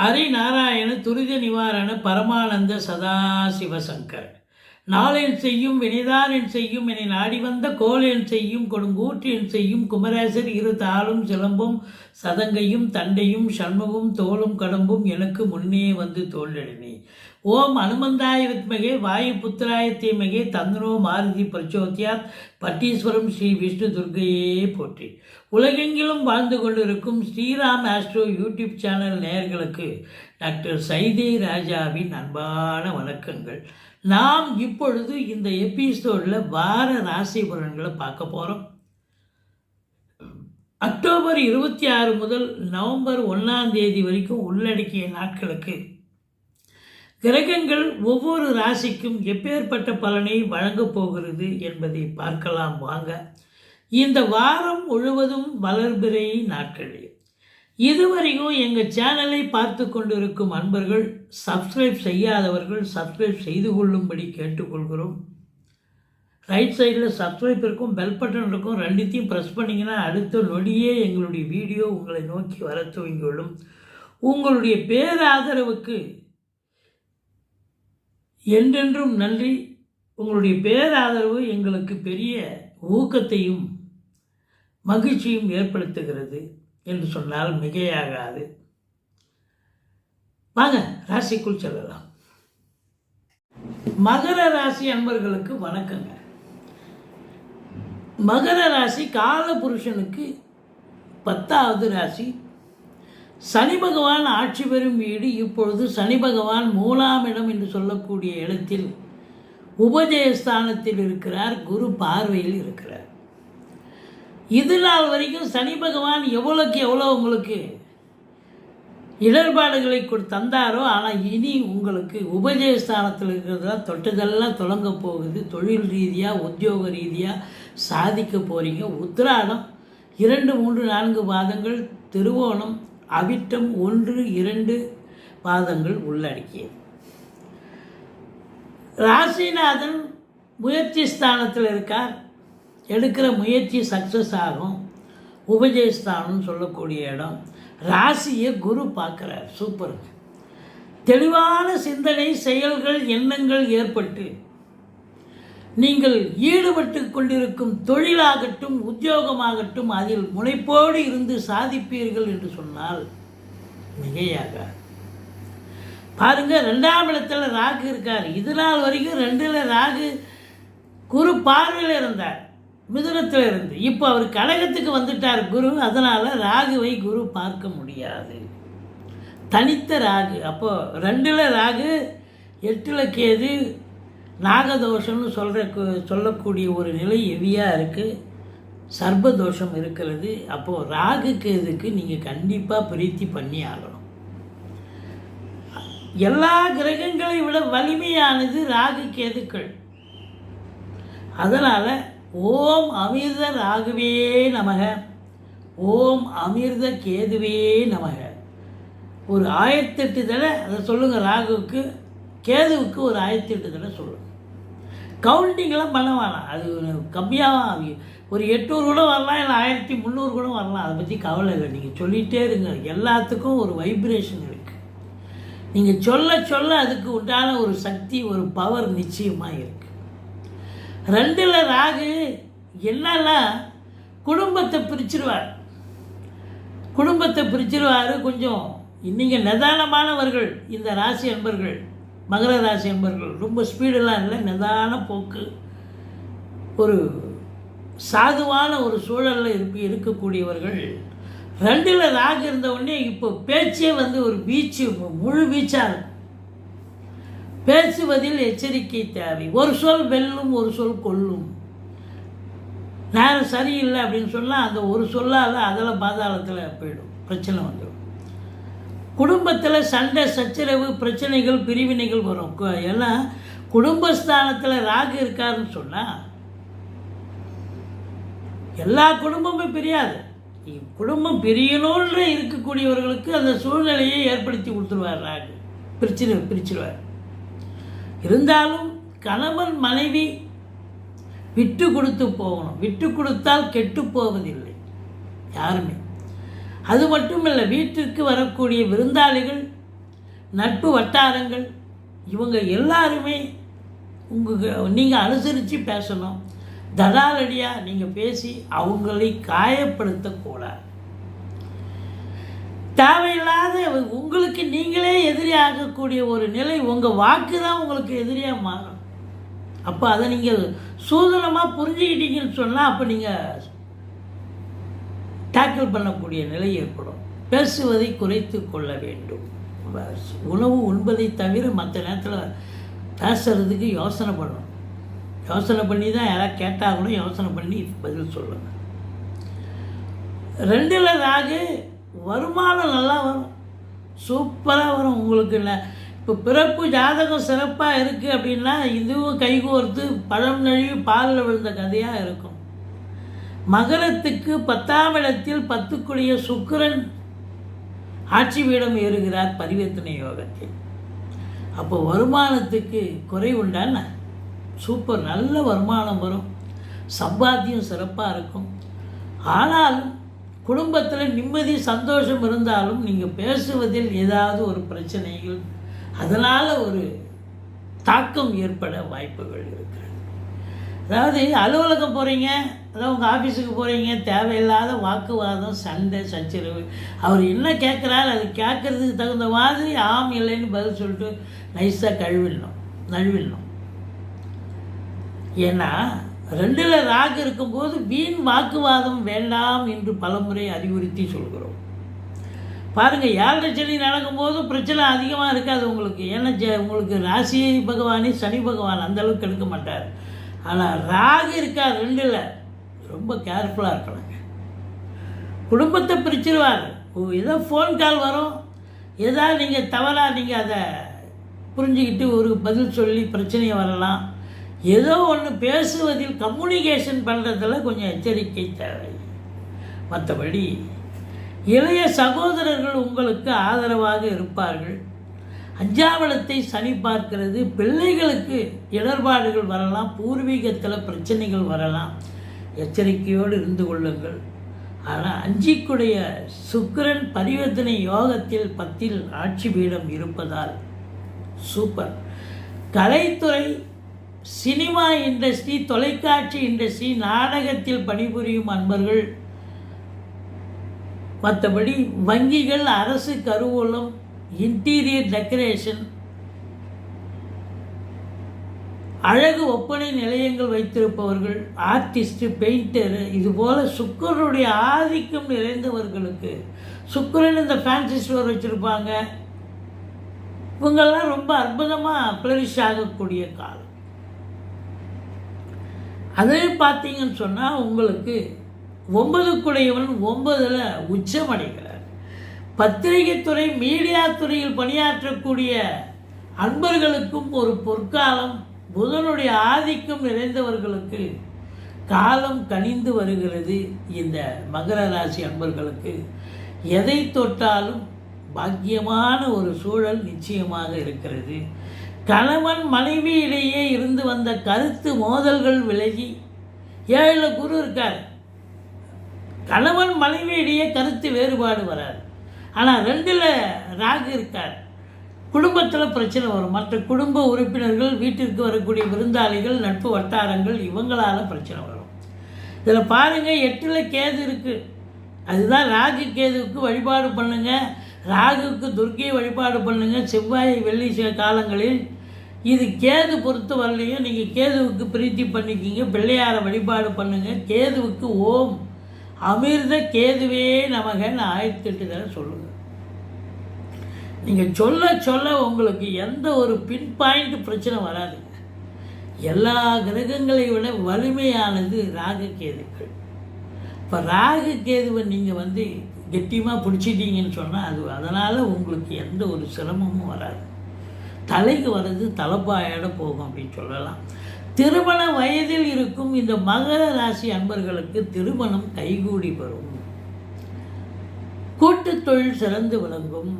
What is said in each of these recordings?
ஹரிநாராயண துரித நிவாரண பரமானந்த சதாசிவசங்கர் நாளென் செய்யும் வினைதானென் செய்யும் என நாடி வந்த கோலென் செய்யும் கொடுங்கூற்றின் செய்யும் குமரேசர் இரு தாளும் சிலம்பும் சதங்கையும் தண்டையும் சண்முகம் தோளும் கடம்பும் எனக்கு முன்னே வந்து தோன்றடினே. ஓம் அனுமந்தாய வித்மகே வாயு புத்திராய தீமகே தந்தனோ மாருதி பிரச்சோத்யாத் பட்டீஸ்வரம் ஸ்ரீ விஷ்ணு துர்கையே போற்றி. உலகெங்கிலும் வாழ்ந்து கொண்டிருக்கும் ஸ்ரீராம் ஆஸ்ட்ரோ யூடியூப் சேனல் நேயர்களுக்கு டாக்டர் சைதை ராஜாவின் அன்பான வணக்கங்கள். நாம் இப்பொழுது இந்த எபிசோடில் வார ராசி பலன்களை பார்க்க போகிறோம். அக்டோபர் 26 முதல் நவம்பர் 1 வரைக்கும் உள்ளடக்கிய நாட்களுக்கு கிரகங்கள் ஒவ்வொரு ராசிக்கும் எப்பேற்பட்ட பலனை வழங்கப் போகிறது என்பதை பார்க்கலாம் வாங்க. இந்த வாரம் முழுவதும் வளர்பிறை நாட்களே. இதுவரைக்கும் எங்கள் சேனலை பார்த்து கொண்டிருக்கும் அன்பர்கள், சப்ஸ்கிரைப் செய்யாதவர்கள் சப்ஸ்கிரைப் செய்து கொள்ளும்படி கேட்டுக்கொள்கிறோம். ரைட் சைடில் சப்ஸ்கிரைப் இருக்கும், பெல் பட்டன் இருக்கும், ரெண்டுத்தையும் ப்ரெஸ் பண்ணிங்கன்னா அடுத்த நொடியே எங்களுடைய வீடியோ உங்களை நோக்கி வர துவங்கிவிடும். உங்களுடைய பேராதரவுக்கு என்றென்றும் நன்றி. உங்களுடைய பேராதரவு எங்களுக்கு பெரிய ஊக்கத்தையும் மகிழ்ச்சியும் ஏற்படுத்துகிறது என்று சொன்னால் மிகையாகாது. வாங்க ராசிக்குள் செல்லலாம். மகர ராசி அன்பர்களுக்கு வணக்கங்க. மகர ராசி காலபுருஷனுக்கு 10வது ராசி. சனி பகவான் ஆட்சி பெறும் வீடு. இப்பொழுது சனி பகவான் 3ஆம் இடம் என்று சொல்லக்கூடிய இடத்தில் உபஜயஸ்தானத்தில் இருக்கிறார், குரு பார்வையில் இருக்கிறார். இது நாள் வரைக்கும் சனி பகவான் எவ்வளோக்கு எவ்வளோ உங்களுக்கு இடர்பாடுகளை தந்தாரோ, ஆனால் இனி உங்களுக்கு உபஜயஸ்தானத்தில் இருக்கிறதா தொட்டதெல்லாம் தொடங்க போகுது. தொழில் ரீதியாக உத்தியோக ரீதியாக சாதிக்க போகிறீங்க. உத்திராடம் 2, 3, 4 பாதங்கள், திருவோணம் அவிட்டம் 1, 2 பாதங்கள் உள்ளடக்கியது. ராசிநாதன் முயற்சி ஸ்தானத்தில் இருக்கார். எடுக்கிற முயற்சி சக்ஸஸ் ஆகும். உபஜயஸ்தானம் சொல்லக்கூடிய இடம். ராசியை குரு பார்க்குறார். சூப்பருங்க. தெளிவான சிந்தனை, செயல்கள், எண்ணங்கள் ஏற்பட்டு நீங்கள் ஈடுபட்டு கொண்டிருக்கும் தொழிலாகட்டும் உத்தியோகமாகட்டும் அதில் முனைப்போடு இருந்து சாதிப்பீர்கள் என்று சொன்னால் மிகையாக. பாருங்கள், 2ஆம் இடத்துல ராகு இருக்கார். இது நாள் வரைக்கும் 2ல் ராகு குரு பார்வையில் இருந்தார், மிதுனத்தில் இருந்து. இப்போ அவர் கடகத்துக்கு வந்துட்டார் குரு. அதனால் ராகுவை குரு பார்க்க முடியாது. தனித்த ராகு. அப்போது 2ல் ராகு, 8ல் கேது, நாகதோஷம்னு சொல்லக்கூடிய ஒரு நிலை ஹெவியாக இருக்குது. சர்ப்பதோஷம் இருக்கிறது. அப்போது ராகு கேதுக்கு நீங்கள் கண்டிப்பாக பிரீத்தி பண்ணி ஆகணும். எல்லா கிரகங்களை விட வலிமையானது ராகு கேதுக்கள். அதனால் ஓம் அமிர்த ராகுவே நமக, ஓம் அமிர்த கேதுவே நமக ஒரு 1008 தடவை அதை சொல்லுங்கள். ராகுவுக்கு கேதுவுக்கு ஒரு 1008 தடவை சொல்லுங்கள். கவுண்டிங்லாம் பண்ண வேணாம். அது கம்மியாக ஒரு 800 கூட வரலாம், இல்லை 1300 கூட வரலாம். அதை பற்றி கவலை இல்லை. நீங்கள் சொல்லிகிட்டே இருங்க. எல்லாத்துக்கும் ஒரு வைப்ரேஷன் இருக்குது. நீங்கள் சொல்ல சொல்ல அதுக்கு உண்டான ஒரு சக்தி, ஒரு பவர் நிச்சயமாக இருக்குது. 2ல் ராகு என்னன்னா குடும்பத்தை பிரிச்சிருவார். கொஞ்சம் நீங்கள் நிதானமானவர்கள். இந்த ராசி அன்பர்கள், மகர ராசி அன்பர்கள் ரொம்ப ஸ்பீடெல்லாம் இல்லை, நிதான போக்கு, ஒரு சாதுவான ஒரு சூழலில் இருக்கக்கூடியவர்கள். 2ல் ராகு இருந்த உடனே இப்போ பேச்சே ஒரு வீச்சு, முழு வீச்சாக இருக்கும். பேசுவதில் எச்சரிக்கை தேவை. ஒரு சொல் வெல்லும், ஒரு சொல் கொல்லும். நேரம் சரியில்லை அப்படின்னு சொன்னால் அந்த ஒரு சொல்லால் அதில் பாதாளத்தில் போயிடும், பிரச்சனை வந்துடும். குடும்பத்தில் சண்டை சச்சரவு, பிரச்சனைகள், பிரிவினைகள் வரும். ஏன்னா குடும்பஸ்தானத்தில் ராகு இருக்காருன்னு சொன்னால் எல்லா குடும்பமும் பிரியாது. குடும்பம் பிரியணும்னு இருக்கக்கூடியவர்களுக்கு அந்த சூழ்நிலையை ஏற்படுத்தி கொடுத்துருவார் ராகு. பிரிச்சிருவார். இருந்தாலும் கணவன் மனைவி விட்டு கொடுத்து போகணும். விட்டு கொடுத்தால் கெட்டு போவதில்லை யாருமே. அது மட்டும் இல்லை, வீட்டிற்கு வரக்கூடிய விருந்தாளிகள் நட்பு வட்டாரங்கள், இவங்க எல்லாருமே நீங்கள் அனுசரித்து பேசணும். தடாலடியாக நீங்கள் பேசி அவங்களை காயப்படுத்தக்கூடாது. தேவையில்லாத உங்களுக்கு நீங்களே எதிரி ஆகக்கூடிய ஒரு நிலை, உங்கள் வாக்கு தான் உங்களுக்கு எதிரியாக மாறும். அப்போ அதை நீங்கள் சூதனமாக புரிஞ்சுக்கிட்டீங்கன்னு சொன்னால் அப்போ நீங்கள் டேக்கிள் பண்ணக்கூடிய நிலை ஏற்படும். பேசுவதை குறைத்து கொள்ள வேண்டும். உணவு உண்பதை தவிர மற்ற நேரத்தில் பேசுறதுக்கு யோசனை பண்ணணும். யோசனை பண்ணி தான் யாராவது கேட்டாங்களும் யோசனை பண்ணி பதில் சொல்லணும். 2ல் ராகு, வருமானம் நல்லா வரும், சூப்பராக வரும் உங்களுக்கு. இப்போ பிறப்பு ஜாதகம் சிறப்பாக இருக்குது அப்படின்னா இதுவும் கைகோர்த்து பழம் நழுவி பாலில் விழுந்த கதையாக இருக்கும். மகரத்துக்கு 10ஆம் இடத்தில் 10க்குடைய சுக்கிரன் ஆட்சி பீடம் ஏறுகிறார் பரிவர்த்தனை யோகத்தில். அப்போ வருமானத்துக்கு குறை உண்டான சூப்பர், நல்ல வருமானம் வரும், சம்பாத்தியம் சிறப்பாக இருக்கும். ஆனாலும் குடும்பத்தில் நிம்மதி சந்தோஷம் இருந்தாலும் நீங்கள் பேசுவதில் ஏதாவது ஒரு பிரச்சனைகள், அதனால் ஒரு தாக்கம் ஏற்பட வாய்ப்புகள் இருக்கிறது. அதாவது அலுவலகம் போகிறீங்க, அதாவது உங்கள் ஆஃபீஸுக்கு போகிறீங்க, தேவையில்லாத வாக்குவாதம், சண்டை, சச்சரவு. அவர் என்ன கேட்குறாரு அது கேட்குறதுக்கு தகுந்த மாதிரி ஆம் இல்லைன்னு பதில் சொல்லிட்டு நைஸாக நழுவிடணும். ஏன்னா 2ல் ராகு இருக்கும்போது வீண் வாக்குவாதம் வேண்டாம் என்று பலமுறை அறிவுறுத்தி சொல்கிறோம். பாருங்கள், 7 சனி நடக்கும்போது பிரச்சனை அதிகமாக இருக்காது உங்களுக்கு. ஏன்னா உங்களுக்கு ராசி பகவானே சனி பகவான் அந்தளவுக்கு எடுக்க மாட்டார். ஆனால் ராகு இருக்கார் 2ல், ரொம்ப கேர்ஃபுல்லாக இருக்கணுங்க. குடும்பத்தை பிரிச்சிருவார். ஏதோ ஃபோன் கால் வரும், ஏதாவது நீங்கள் தவறாக நீங்கள் அதை புரிஞ்சுக்கிட்டு ஒரு பதில் சொல்லி பிரச்சனையை வரலாம். ஏதோ ஒன்று பேசுவதில் கம்யூனிகேஷன் பண்ணுறதுல கொஞ்சம் எச்சரிக்கை தேவை. மற்றபடி இளைய சகோதரர்கள் உங்களுக்கு ஆதரவாக இருப்பார்கள். 5ஆம் இடத்தை சனி பார்க்கிறது. பிள்ளைகளுக்கு இடர்பாடுகள் வரலாம், பூர்வீகத்தில் பிரச்சனைகள் வரலாம், எச்சரிக்கையோடு இருந்து கொள்ளுங்கள். ஆனால் 5க்குடைய சுக்கிரன் பரிவர்த்தனை யோகத்தில் 10ல் ஆட்சி பீடம் இருப்பதால் சூப்பர். கலைத்துறை, சினிமா இண்டஸ்ட்ரி, தொலைக்காட்சி இண்டஸ்ட்ரி, நாடகத்தில் பணிபுரியும் அன்பர்கள், மற்றபடி வங்கிகள், அரசு கருவூலம், இன்டீரியர் டெக்கரேஷன், அழகு ஒப்பனை நிலையங்கள் வைத்திருப்பவர்கள், ஆர்டிஸ்ட்டு, பெயிண்டரு, இதுபோல் சுக்கிரனுடைய ஆதிக்கம் நிறைந்தவர்களுக்கு, சுக்கிரன் இந்த ஃபேன்சி ஸ்டோர் வச்சுருப்பாங்க, இவங்கெல்லாம் ரொம்ப அற்புதமாக ஃப்ளரிஷ் ஆகக்கூடிய காலம். அதே பார்த்தீங்கன்னு சொன்னால் உங்களுக்கு 9க்குடையவன் 9ல் உச்சமடைகிறார். பத்திரிகை துறை, மீடியா துறையில் பணியாற்றக்கூடிய அன்பர்களுக்கும் ஒரு பொற்காலம். புதனுடைய ஆதிக்கம் நிறைந்தவர்களுக்கு காலம் கனிந்து வருகிறது. இந்த மகர ராசி அன்பர்களுக்கு எதை தொட்டாலும் பாக்கியமான ஒரு சூழல் நிச்சயமாக இருக்கிறது. கணவன் மனைவி இடையே இருந்து வந்த கருத்து மோதல்கள் விலகி, 7ல் குரு இருக்கார், கணவன் மனைவி இடையே கருத்து வேறுபாடு வராது. ஆனால் 2ல் ராகு இருக்கார், குடும்பத்தில் பிரச்சனை வரும். மற்ற குடும்ப உறுப்பினர்கள், வீட்டிற்கு வரக்கூடிய விருந்தாளிகள், நட்பு வட்டாரங்கள், இவங்களால் பிரச்சனை வரும். இதில் பாருங்கள், 8ல் கேது இருக்குது. அதுதான் ராகு கேதுவுக்கு வழிபாடு பண்ணுங்கள். ராகுக்கு துர்க்கையை வழிபாடு பண்ணுங்கள் செவ்வாய் வெள்ளி காலங்களில். இது கேது பொறுத்த வரலையும் நீங்கள் கேதுவுக்கு பிரீத்தி பண்ணிக்கிங்க, பிள்ளையாரை வழிபாடு பண்ணுங்கள். கேதுவுக்கு ஓம் அமிர்த கேதுவே நமகன்னு 1008 தடவை சொல்லுங்கள். நீங்கள் சொல்ல சொல்ல உங்களுக்கு எந்த ஒரு பின் பாயிண்ட் பிரச்சனை வராதுங்க. எல்லா கிரகங்களை விட வலிமையானது ராகு கேதுக்கள். இப்போ ராகு கேதுவை நீங்கள் கெட்டியமாக பிடிச்சிட்டீங்கன்னு சொன்னால் அது அதனால் உங்களுக்கு எந்த ஒரு சிரமமும் வராது. தலைக்கு வர்றது தலைப்பாயோட போகும் அப்படின்னு சொல்லலாம். திருமண வயதில் இருக்கும் இந்த மகர ராசி அன்பர்களுக்கு திருமணம் கைகூடி வரும். கூட்டுத் தொழில் சிறந்து விளங்கும்.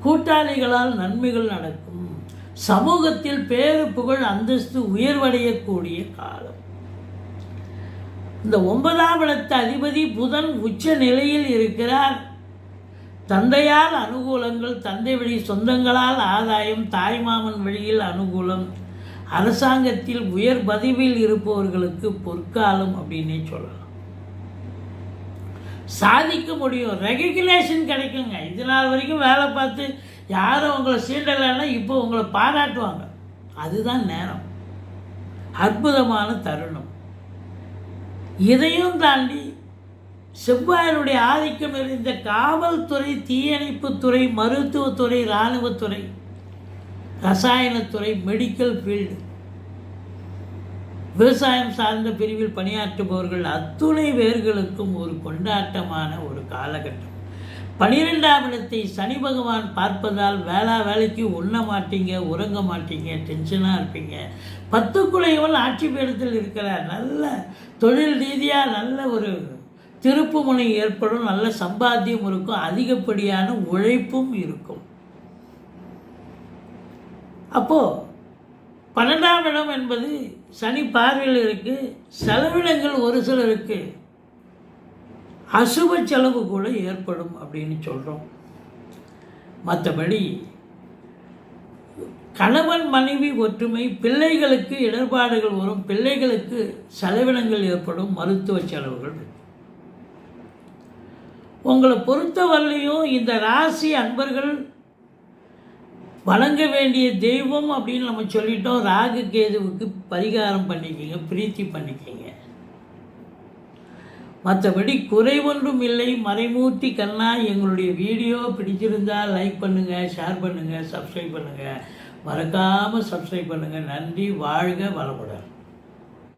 கூட்டாளிகளால் நன்மைகள் நடக்கும். சமூகத்தில் பேரு புகழ் அந்தஸ்து உயர்வடையக்கூடிய காலம். இந்த 9ஆம் இடத்து அதிபதி புதன் உச்ச நிலையில் இருக்கிறார். தந்தையால் அனுகூலங்கள், தந்தை வழி சொந்தங்களால் ஆதாயம், தாய்மாமன் வழியில் அனுகூலம், அரசாங்கத்தில் உயர் பதவியில் இருப்பவர்களுக்கு பொற்காலம் அப்படின்னே சொல்லலாம். சாதிக்க முடியும், ரெகக்னேஷன் கிடைக்குங்க. இது நாள் வரைக்கும் வேலை பார்த்து யாரும் உங்களை சீண்டலைன்னா இப்போ உங்களை பாராட்டுவாங்க. அதுதான் நேரம், அற்புதமான தருணம். இதையும் தாண்டி செவ்வாயினுடைய ஆதிக்கம் இருந்த காவல்துறை, தீயணைப்புத்துறை, மருத்துவத்துறை, இராணுவத்துறை, ரசாயனத்துறை, மெடிக்கல் ஃபீல்டு, விவசாயம் சார்ந்த பிரிவில் பணியாற்றுபவர்கள் அத்துணை பேர்களுக்கும் ஒரு கொண்டாட்டமான ஒரு காலகட்டம். 12ஆம் இடத்தை சனி பகவான் பார்ப்பதால் வேலைக்கு உண்ண மாட்டீங்க, உறங்க மாட்டீங்க, டென்ஷனாக இருப்பீங்க. 10 ஆட்சி பீடத்தில் இருக்கிறார். நல்ல தொழில் ரீதியாக நல்ல ஒரு திருப்புமுனை ஏற்படும், நல்ல சம்பாத்தியம் இருக்கும், அதிகப்படியான உழைப்பும் இருக்கும். அப்போது 12ஆம் இடம் என்பது சனி பார்வையில் இருக்குது. செலவினங்கள் ஒரு சிலருக்கு அசுப செலவு கூட ஏற்படும் அப்படின்னு சொல்கிறோம். மற்றபடி கணவன் மனைவி ஒற்றுமை, பிள்ளைகளுக்கு இடர்பாடுகள் வரும், பிள்ளைகளுக்கு செலவினங்கள் ஏற்படும், மருத்துவ செலவுகள். உங்களை பொறுத்தவரையிலையும் இந்த ராசி அன்பர்கள் வணங்க வேண்டிய தெய்வம் அப்படின்னு நம்ம சொல்லிட்டோம். ராகு கேதுவுக்கு பரிகாரம் பண்ணிக்கிங்க, பிரீத்தி பண்ணிக்கிங்க. மற்றபடி குறை ஒன்றும் இல்லை. மறைமூர்த்தி கண்ணா. எங்களுடைய வீடியோ பிடிச்சிருந்தால் லைக் பண்ணுங்கள், ஷேர் பண்ணுங்கள், சப்ஸ்கிரைப் பண்ணுங்கள். மறக்காமல் சப்ஸ்கிரைப் பண்ணுங்கள். நன்றி. வாழ்க வளமுடன்.